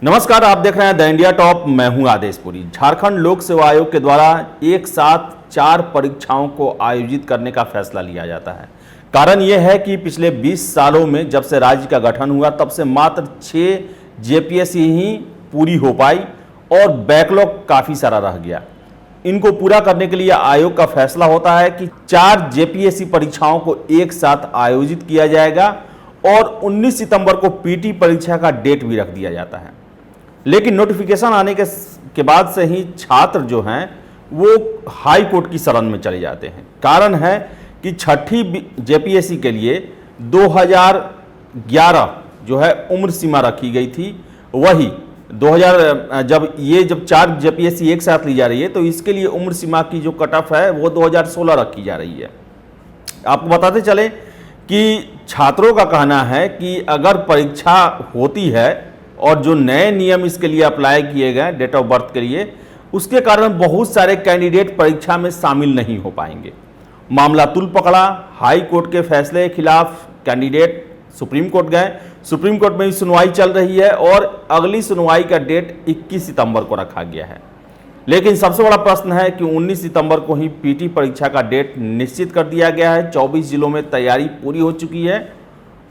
नमस्कार, आप देख रहे हैं द इंडिया टॉप। मैं हूं आदेशपुरी। झारखंड लोक सेवा आयोग के द्वारा एक साथ 4 परीक्षाओं को आयोजित करने का फैसला लिया जाता है। कारण यह है कि पिछले 20 सालों में जब से राज्य का गठन हुआ तब से मात्र 6 जेपीएससी ही पूरी हो पाई और बैकलॉग काफ़ी सारा रह गया। इनको पूरा करने के लिए आयोग का फैसला होता है कि 4 जेपीएससी परीक्षाओं को एक साथ आयोजित किया जाएगा और 19 सितंबर को पीटी परीक्षा का डेट भी रख दिया जाता है। लेकिन नोटिफिकेशन आने के बाद से ही छात्र जो हैं वो हाई कोर्ट की शरण में चले जाते हैं। कारण है कि छठी जेपीएससी के लिए 2011 जो है उम्र सीमा रखी गई थी, वही 2000 जब 4 जेपीएससी एक साथ ली जा रही है तो इसके लिए उम्र सीमा की जो कट ऑफ है वो 2016 रखी जा रही है। आपको बताते चले कि छात्रों का कहना है कि अगर परीक्षा होती है और जो नए नियम इसके लिए अप्लाई किए गए डेट ऑफ बर्थ के लिए, उसके कारण बहुत सारे कैंडिडेट परीक्षा में शामिल नहीं हो पाएंगे। मामला तुल पकड़ा। हाई कोर्ट के फैसले के खिलाफ कैंडिडेट सुप्रीम कोर्ट गए। सुप्रीम कोर्ट में सुनवाई चल रही है और अगली सुनवाई का डेट 21 सितंबर को रखा गया है। लेकिन सबसे बड़ा प्रश्न है कि 19 सितंबर को ही पीटी परीक्षा का डेट निश्चित कर दिया गया है। 24 जिलों में तैयारी पूरी हो चुकी है।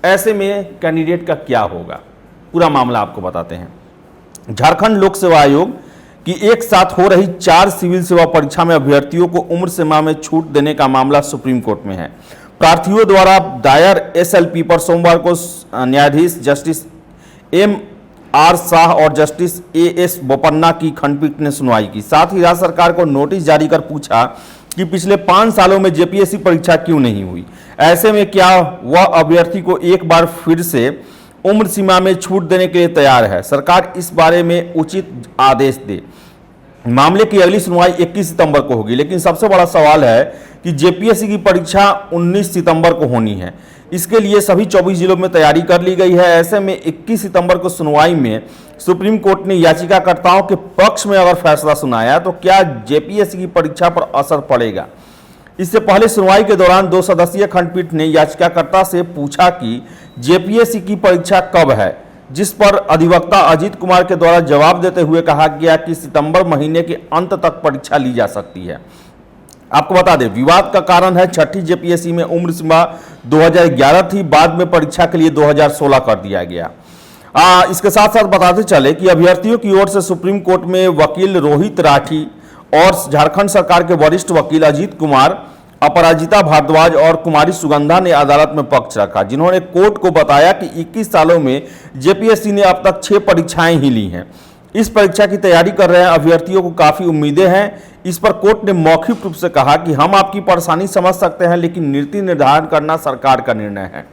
ऐसे में कैंडिडेट का क्या होगा, पूरा मामला आपको बताते हैं। झारखंड लोक सेवा आयोग की एक साथ हो रही 4 सिविल सेवा परीक्षा में अभ्यर्थियों को उम्र सीमा में छूट देने का मामला सुप्रीम कोर्ट में है। प्रार्थियों द्वारा दायर एसएलपी पर सोमवार को न्यायाधीश जस्टिस एम.आर. शाह और जस्टिस ए.एस. बोपन्ना की खंडपीठ ने सुनवाई की। साथ ही राज्य सरकार को नोटिस जारी कर पूछा कि पिछले 5 सालों में जेपीएससी परीक्षा क्यों नहीं हुई। ऐसे में क्या वह अभ्यर्थी को एक बार फिर से उम्र सीमा में छूट देने के लिए तैयार है। सरकार इस बारे में उचित आदेश दे। मामले की अगली सुनवाई 21 सितंबर को होगी। लेकिन सबसे बड़ा सवाल है कि जेपीएससी की परीक्षा 19 सितंबर को होनी है। इसके लिए सभी 24 जिलों में तैयारी कर ली गई है। ऐसे में 21 सितंबर को सुनवाई में सुप्रीम कोर्ट ने याचिकाकर्ताओं के पक्ष में अगर फैसला सुनाया तो क्या जेपीएससी की परीक्षा पर असर पड़ेगा। इससे पहले सुनवाई के दौरान 2 सदस्यीय खंडपीठ ने याचिकाकर्ता से पूछा कि जेपीएससी की परीक्षा कब है, जिस पर अधिवक्ता अजीत कुमार के द्वारा जवाब देते हुए कहा गया कि सितंबर महीने के अंत तक परीक्षा ली जा सकती है। आपको बता दें, विवाद का कारण है छठी जेपीएससी में उम्र सीमा 2011 थी, बाद में परीक्षा के लिए 2016 कर दिया गया। इसके साथ साथ बताते चले कि अभ्यर्थियों की ओर से सुप्रीम कोर्ट में वकील रोहित राठी और झारखंड सरकार के वरिष्ठ वकील अजीत कुमार, अपराजिता भारद्वाज और कुमारी सुगंधा ने अदालत में पक्ष रखा, जिन्होंने कोर्ट को बताया कि 21 सालों में जेपीएससी ने अब तक 6 परीक्षाएं ही ली हैं। इस परीक्षा की तैयारी कर रहे अभ्यर्थियों को काफ़ी उम्मीदें हैं। इस पर कोर्ट ने मौखिक रूप से कहा कि हम आपकी परेशानी समझ सकते हैं, लेकिन नीति निर्धारण करना सरकार का निर्णय है।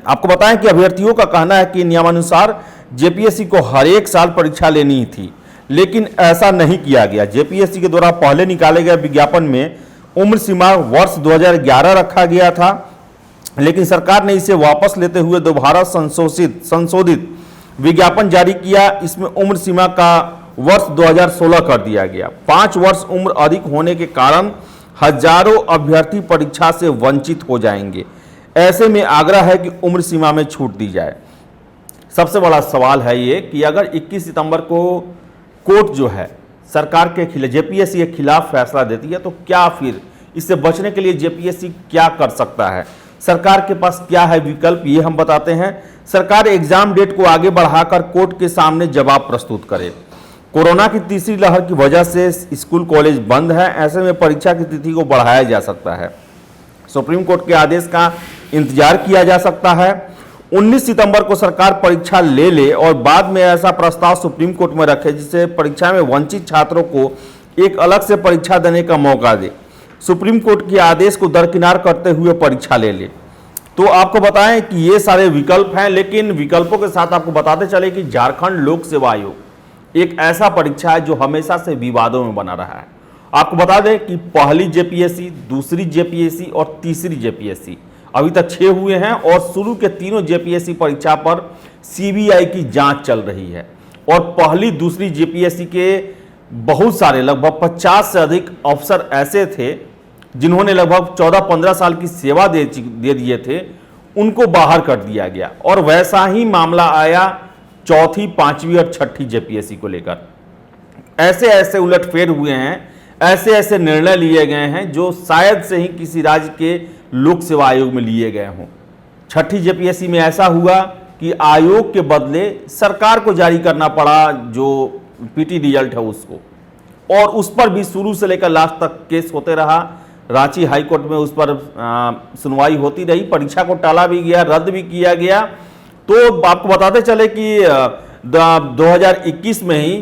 आपको बताएं कि अभ्यर्थियों का कहना है कि नियमानुसार जेपीएससी को हर एक साल परीक्षा लेनी ही थी, लेकिन ऐसा नहीं किया गया। जेपीएससी के द्वारा पहले निकाले गए विज्ञापन में उम्र सीमा वर्ष 2011 रखा गया था, लेकिन सरकार ने इसे वापस लेते हुए दोबारा संशोधित विज्ञापन जारी किया। इसमें उम्र सीमा का वर्ष 2016 कर दिया गया। 5 वर्ष उम्र अधिक होने के कारण हजारों अभ्यर्थी परीक्षा से वंचित हो जाएंगे। ऐसे में आग्रह है कि उम्र सीमा में छूट दी जाए। सबसे बड़ा सवाल है ये कि अगर 21 सितंबर को कोर्ट जो है सरकार के खिलाफ, जेपीएससी के खिलाफ फैसला देती है तो क्या फिर इससे बचने के लिए जेपीएससी क्या कर सकता है, सरकार के पास क्या है विकल्प, ये हम बताते हैं। सरकार एग्जाम डेट को आगे बढ़ाकर कोर्ट के सामने जवाब प्रस्तुत करे। कोरोना की तीसरी लहर की वजह से स्कूल कॉलेज बंद है। ऐसे में परीक्षा की तिथि को बढ़ाया जा सकता है। सुप्रीम कोर्ट के आदेश का इंतजार किया जा सकता है। 19 सितंबर को सरकार परीक्षा ले और बाद में ऐसा प्रस्ताव सुप्रीम कोर्ट में रखे जिससे परीक्षा में वंचित छात्रों को एक अलग से परीक्षा देने का मौका दे। सुप्रीम कोर्ट के आदेश को दरकिनार करते हुए परीक्षा ले। तो आपको बताएं कि ये सारे विकल्प हैं, लेकिन विकल्पों के साथ आपको बताते चले कि झारखंड लोक सेवा आयोग एक ऐसा परीक्षा है जो हमेशा से विवादों में बना रहा है। आपको बता दें कि पहली जेपीएससी, दूसरी जेपीएससी और तीसरी जेपीएससी अभी तक 6 हुए हैं और शुरू के तीनों जेपीएससी परीक्षा पर सीबीआई की जांच चल रही है। और पहली दूसरी जेपीएससी के बहुत सारे लगभग 50 से अधिक अफसर ऐसे थे जिन्होंने लगभग 14-15 साल की सेवा दे दिए थे, उनको बाहर कर दिया गया। और वैसा ही मामला आया चौथी, पांचवी और छठी जेपीएससी को लेकर। ऐसे ऐसे उलटफेर हुए हैं, ऐसे ऐसे निर्णय लिए गए हैं जो शायद से ही किसी राज्य के लोक सेवा आयोग में लिए गए हों। छठी जेपीएससी में ऐसा हुआ कि आयोग के बदले सरकार को जारी करना पड़ा जो पीटी रिजल्ट है उसको, और उस पर भी शुरू से लेकर लास्ट तक केस होते रहा। रांची हाई कोर्ट में उस पर सुनवाई होती रही, परीक्षा को टाला भी गया, रद्द भी किया गया। तो आपको बताते चले कि 2021 में ही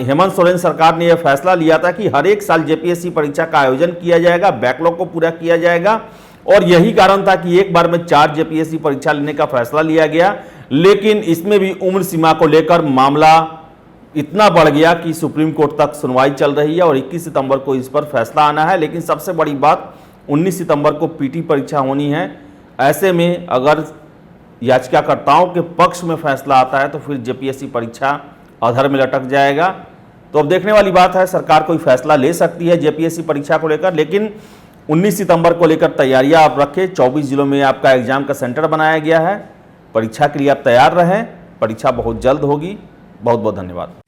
हेमंत सोरेन सरकार ने यह फैसला लिया था कि हर एक साल जेपीएससी परीक्षा का आयोजन किया जाएगा, बैकलॉग को पूरा किया जाएगा, और यही कारण था कि एक बार में 4 जेपीएससी परीक्षा लेने का फैसला लिया गया। लेकिन इसमें भी उम्र सीमा को लेकर मामला इतना बढ़ गया कि सुप्रीम कोर्ट तक सुनवाई चल रही है और 21 सितंबर को इस पर फैसला आना है। लेकिन सबसे बड़ी बात, 19 सितंबर को पीटी परीक्षा होनी है। ऐसे में अगर याचिकाकर्ताओं के पक्ष में फैसला आता है तो फिर जेपीएससी परीक्षा अधर में लटक जाएगा। तो अब देखने वाली बात है, सरकार कोई फैसला ले सकती है जेपीएससी परीक्षा को लेकर, लेकिन 19 सितंबर को लेकर तैयारियां आप रखें। 24 जिलों में आपका एग्जाम का सेंटर बनाया गया है। परीक्षा के लिए आप तैयार रहें, परीक्षा बहुत जल्द होगी। बहुत बहुत धन्यवाद।